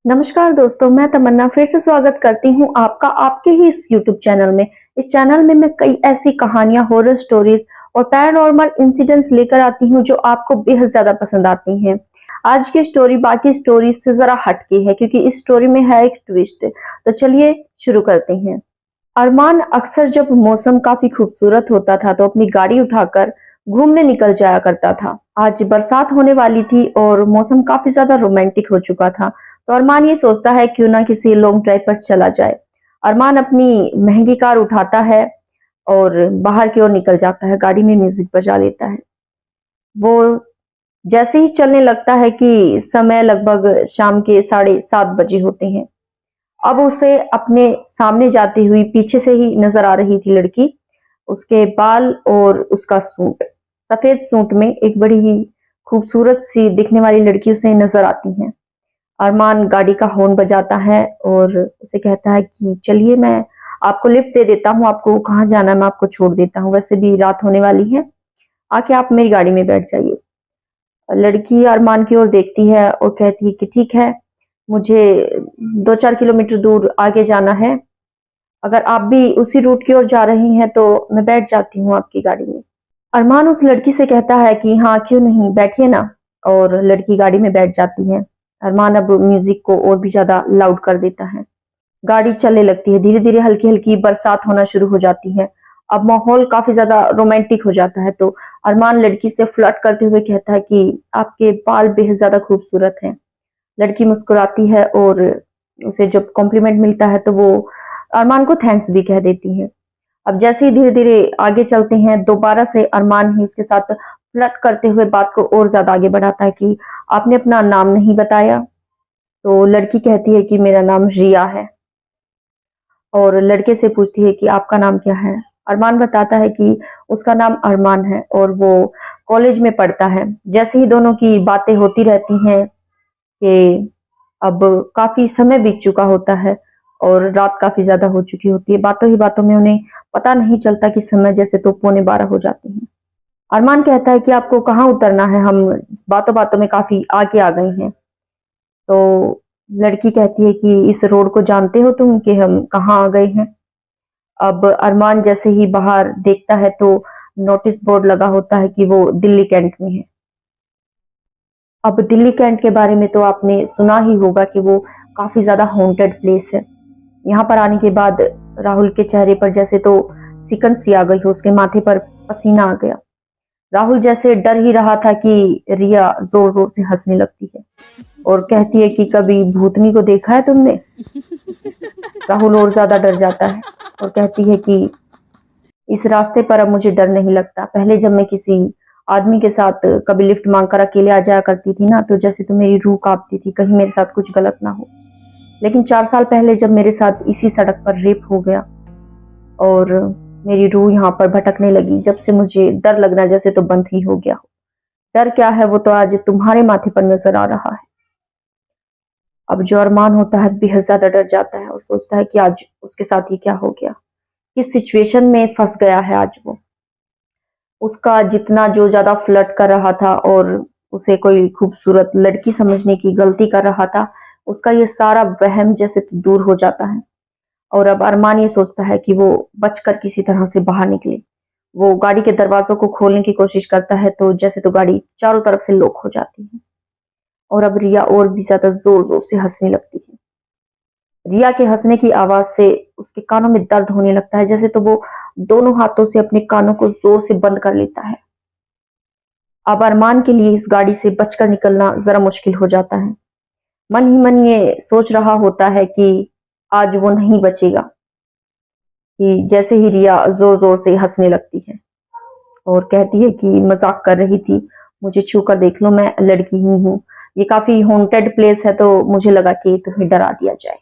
नमस्कार दोस्तों, मैं तमन्ना फिर से स्वागत करती हूँ आपका आपके ही इस यूट्यूब चैनल में। इस चैनल में मैं कई ऐसी कहानियां, हॉरर स्टोरीज और पैरानॉर्मल इंसिडेंट्स लेकर आती हूँ जो आपको बेहद ज्यादा पसंद आती हैं। आज की स्टोरी बाकी स्टोरी से जरा हटके है क्योंकि इस स्टोरी में है एक ट्विस्ट। तो चलिए शुरू करते हैं। अरमान अक्सर जब मौसम काफी खूबसूरत होता था तो अपनी गाड़ी उठाकर घूमने निकल जाया करता था। आज बरसात होने वाली थी और मौसम काफी ज्यादा रोमांटिक हो चुका था। तो अरमान ये सोचता है क्यों ना किसी लॉन्ग ड्राइव पर चला जाए। अरमान अपनी महंगी कार उठाता है और बाहर की ओर निकल जाता है। गाड़ी में म्यूजिक बजा लेता है। वो जैसे ही चलने लगता है कि समय लगभग शाम के 7:30 बजे होते हैं। अब उसे अपने सामने जाती हुई पीछे से ही नजर आ रही थी लड़की। उसके बाल और उसका सूट, सफेद सूट में एक बड़ी ही खूबसूरत सी दिखने वाली लड़की उसे नजर आती है। अरमान गाड़ी का हॉर्न बजाता है और उसे कहता है कि चलिए मैं आपको लिफ्ट दे देता हूँ, आपको कहाँ जाना है मैं आपको छोड़ देता हूँ, वैसे भी रात होने वाली है, आके आप मेरी गाड़ी में बैठ जाइए। लड़की अरमान की ओर देखती है और कहती है कि ठीक है, मुझे 2-4 किलोमीटर दूर आगे जाना है, अगर आप भी उसी रूट की ओर जा रही हैं तो मैं बैठ जाती हूँ आपकी गाड़ी में। अरमान उस लड़की से कहता है कि हाँ क्यों नहीं, बैठिए ना। और लड़की गाड़ी में बैठ जाती है। अरमान अब म्यूजिक को और भी ज्यादा लाउड कर देता है। गाड़ी चलने लगती है। धीरे धीरे हल्की हल्की बरसात होना शुरू हो जाती है। अब माहौल काफी ज्यादा रोमांटिक हो जाता है। तो अरमान लड़की से फ्लर्ट करते हुए कहता है कि आपके बाल बेहद ज्यादा खूबसूरत हैं। लड़की मुस्कुराती है और उसे जब कॉम्प्लीमेंट मिलता है तो वो अरमान को थैंक्स भी कह देती है। अब जैसे ही धीरे धीरे आगे चलते हैं, दोबारा से अरमान ही उसके साथ फ्लर्ट करते हुए बात को और ज्यादा आगे बढ़ाता है कि आपने अपना नाम नहीं बताया। तो लड़की कहती है कि मेरा नाम रिया है और लड़के से पूछती है कि आपका नाम क्या है। अरमान बताता है कि उसका नाम अरमान है और वो कॉलेज में पढ़ता है। जैसे ही दोनों की बातें होती रहती हैं कि अब काफी समय बीत चुका होता है और रात काफी ज्यादा हो चुकी होती है। बातों ही बातों में उन्हें पता नहीं चलता कि समय जैसे तो 11:45 हो जाती है। अरमान कहता है कि आपको कहाँ उतरना है, हम बातों बातों में काफी आगे आ गए हैं। तो लड़की कहती है कि इस रोड को जानते हो तुम कि हम कहाँ आ गए हैं। अब अरमान जैसे ही बाहर देखता है तो नोटिस बोर्ड लगा होता है कि वो दिल्ली कैंट में है। अब दिल्ली कैंट के बारे में तो आपने सुना ही होगा कि वो काफी ज्यादा हॉन्टेड प्लेस है। यहाँ पर आने के बाद राहुल के चेहरे पर जैसे तो सिकन सी आ गई हो, उसके माथे पर पसीना आ गया। राहुल जैसे डर ही रहा था कि रिया जोर जोर से हंसने लगती है और कहती है कि कभी भूतनी को देखा है तुमने। राहुल और ज्यादा डर जाता है और कहती है कि इस रास्ते पर अब मुझे डर नहीं लगता। पहले जब मैं किसी आदमी के साथ कभी लिफ्ट मांगकर अकेले आ जाया करती थी ना, तो जैसे तो मेरी रूह कांपती थी, कहीं मेरे साथ कुछ गलत ना हो। लेकिन 4 साल पहले जब मेरे साथ इसी सड़क पर रेप हो गया और मेरी रूह यहाँ पर भटकने लगी, जब से मुझे डर लगना जैसे तो बंद ही हो गया। डर क्या है वो तो आज तुम्हारे माथे पर नजर आ रहा है। अब जो अरमान होता है बेहद ज्यादा डर जाता है और सोचता है कि आज उसके साथ ये क्या हो गया, किस सिचुएशन में फंस गया है आज वो। उसका जितना जो ज्यादा फ्लर्ट कर रहा था और उसे कोई खूबसूरत लड़की समझने की गलती कर रहा था, उसका ये सारा वहम जैसे तो दूर हो जाता है। और अब अरमान ये सोचता है कि वो बचकर किसी तरह से बाहर निकले। वो गाड़ी के दरवाजों को खोलने की कोशिश करता है तो जैसे तो गाड़ी चारों तरफ से लॉक हो जाती है और अब रिया और भी ज्यादा जोर जोर से हंसने लगती है। रिया के हंसने की आवाज से उसके कानों में दर्द होने लगता है, जैसे तो वो दोनों हाथों से अपने कानों को जोर से बंद कर लेता है। अब अरमान के लिए इस गाड़ी से बचकर निकलना जरा मुश्किल हो जाता है। मन ही मन ये सोच रहा होता है कि आज वो नहीं बचेगा। कि जैसे ही रिया जोर जोर से हंसने लगती है और कहती है कि मजाक कर रही थी, मुझे छू कर देख लो, मैं लड़की ही हूँ। ये काफी हॉन्टेड प्लेस है तो मुझे लगा कि तुम्हें डरा दिया जाए।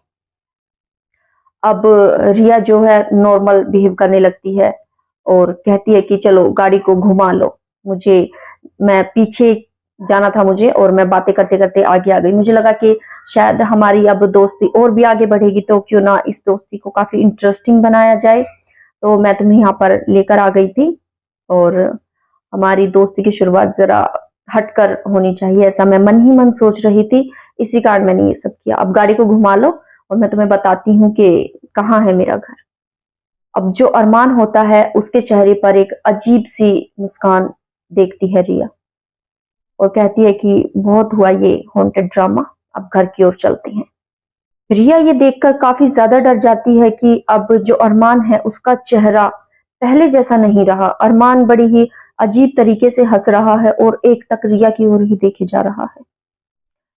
अब रिया जो है नॉर्मल बिहेव करने लगती है और कहती है कि चलो गाड़ी को घुमा लो, मुझे मैं पीछे जाना था मुझे और मैं बातें करते करते आगे आ गई। मुझे लगा कि शायद हमारी अब दोस्ती और भी आगे बढ़ेगी तो क्यों ना इस दोस्ती को काफी इंटरेस्टिंग बनाया जाए। तो मैं तुम्हें यहाँ पर लेकर आ गई थी और हमारी दोस्ती की शुरुआत जरा हटकर होनी चाहिए, ऐसा मैं मन ही मन सोच रही थी। इसी कारण मैंने ये सब किया। अब गाड़ी को घुमा लो और मैं तुम्हें बताती हूँ कि कहाँ है मेरा घर। अब जो अरमान होता है उसके चेहरे पर एक अजीब सी मुस्कान देखती है रिया और कहती है कि बहुत हुआ ये हॉन्टेड ड्रामा, अब घर की ओर चलते हैं। रिया ये देखकर काफी ज्यादा डर जाती है कि अब जो अरमान है उसका चेहरा पहले जैसा नहीं रहा। अरमान बड़ी ही अजीब तरीके से हंस रहा है और एक टक रिया की ओर ही देखे जा रहा है।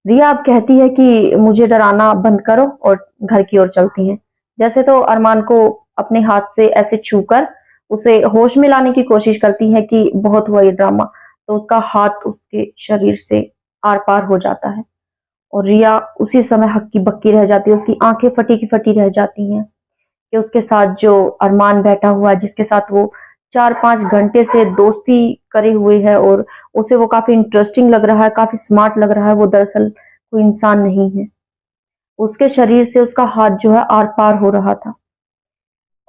रिया अब कहती है कि मुझे डराना बंद करो और घर की ओर चलती हैं। जैसे तो अरमान को अपने हाथ से ऐसे छूकर उसे होश में लाने की कोशिश करती है कि बहुत हुआ ये ड्रामा, तो उसका हाथ उसके शरीर से आर पार हो जाता है और रिया उसी समय हक्की बक्की रह जाती है। उसकी आंखें फटी की फटी रह जाती हैं कि उसके साथ जो अरमान बैठा हुआ है, जिसके साथ वो 4-5 घंटे से दोस्ती करे हुए है और उसे वो काफी इंटरेस्टिंग लग रहा है, काफी स्मार्ट लग रहा है, वो दरअसल कोई इंसान नहीं है। उसके शरीर से उसका हाथ जो है आर पार हो रहा था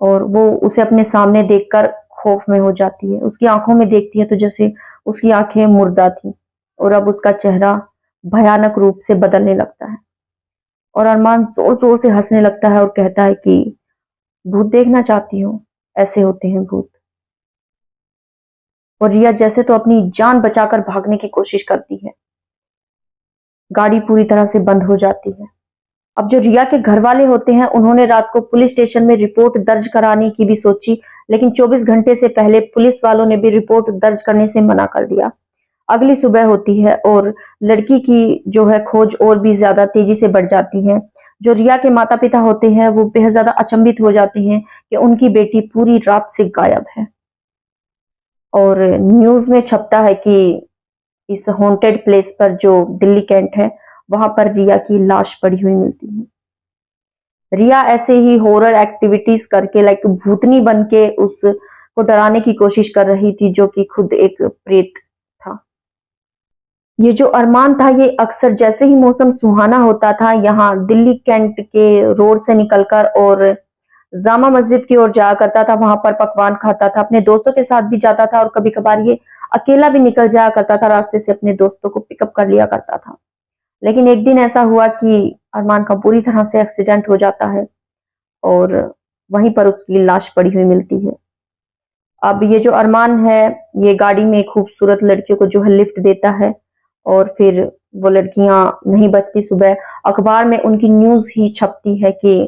और वो उसे अपने सामने देखकर खौफ में हो जाती है। उसकी आंखों में देखती है तो जैसे उसकी आंखें मुर्दा थी और अब उसका चेहरा भयानक रूप से बदलने लगता है और अरमान जोर जोर से हंसने लगता है और कहता है कि भूत देखना चाहती हो, ऐसे होते हैं भूत। और रिया जैसे तो अपनी जान बचाकर भागने की कोशिश करती है। गाड़ी पूरी तरह से बंद हो जाती है। अब जो रिया के घर वाले होते हैं उन्होंने रात को पुलिस स्टेशन में रिपोर्ट दर्ज कराने की भी सोची, लेकिन 24 घंटे से पहले पुलिस वालों ने भी रिपोर्ट दर्ज करने से मना कर दिया। अगली सुबह होती है और लड़की की जो है खोज और भी ज्यादा तेजी से बढ़ जाती है। जो रिया के माता पिता होते हैं वो बेहद ज्यादा अचंभित हो जाते हैं कि उनकी बेटी पूरी रात से गायब है और न्यूज में छपता है कि इस हॉन्टेड प्लेस पर जो दिल्ली कैंट है वहां पर रिया की लाश पड़ी हुई मिलती है। रिया ऐसे ही हॉरर एक्टिविटीज करके लाइक भूतनी बन के उसको डराने की कोशिश कर रही थी, जो कि खुद एक प्रेत था। ये जो अरमान था ये अक्सर जैसे ही मौसम सुहाना होता था यहाँ दिल्ली कैंट के रोड से निकलकर और जामा मस्जिद की ओर जाया करता था। वहां पर पकवान खाता था, अपने दोस्तों के साथ भी जाता था और कभी कभार ये अकेला भी निकल जाया करता था, रास्ते से अपने दोस्तों को पिकअप कर लिया करता था। लेकिन एक दिन ऐसा हुआ कि अरमान का बुरी तरह से एक्सीडेंट हो जाता है और वहीं पर उसकी लाश पड़ी हुई मिलती है। अब ये जो अरमान है ये गाड़ी में खूबसूरत लड़कियों को जो है लिफ्ट देता है और फिर वो लड़कियां नहीं बचती। सुबह अखबार में उनकी न्यूज ही छपती है कि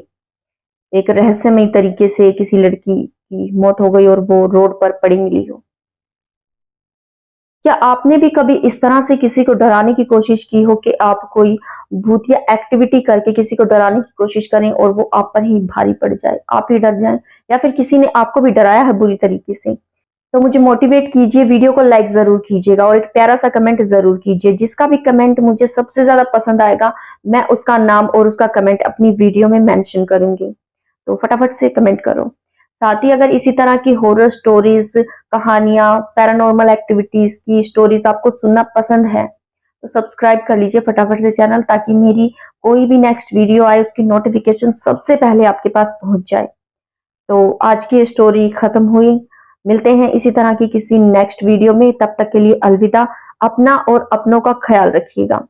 एक रहस्यमय तरीके से किसी लड़की की मौत हो गई और वो रोड पर पड़ी मिली हो। क्या आपने भी कभी इस तरह से किसी को डराने की कोशिश की हो कि आप कोई भूतिया एक्टिविटी करके किसी को डराने की कोशिश करें और वो आप पर ही भारी पड़ जाए, आप ही डर जाएं, या फिर किसी ने आपको भी डराया है बुरी तरीके से? तो मुझे मोटिवेट कीजिए, वीडियो को लाइक जरूर कीजिएगा और एक प्यारा सा कमेंट जरूर कीजिए। जिसका भी कमेंट मुझे सबसे ज्यादा पसंद आएगा मैं उसका नाम और उसका कमेंट अपनी वीडियो में मेंशन करूंगी, तो फटाफट से कमेंट करो। साथ ही अगर इसी तरह की हॉरर स्टोरीज, कहानियां, पैरानॉर्मल एक्टिविटीज की स्टोरीज आपको सुनना पसंद है तो सब्सक्राइब कर लीजिए फटाफट से चैनल, ताकि मेरी कोई भी नेक्स्ट वीडियो आए उसकी नोटिफिकेशन सबसे पहले आपके पास पहुंच जाए। तो आज की स्टोरी खत्म हुई, मिलते हैं इसी तरह की किसी नेक्स्ट वीडियो में। तब तक के लिए अलविदा। अपना और अपनों का ख्याल रखिएगा।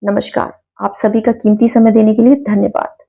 नमस्कार। आप सभी का कीमती समय देने के लिए धन्यवाद।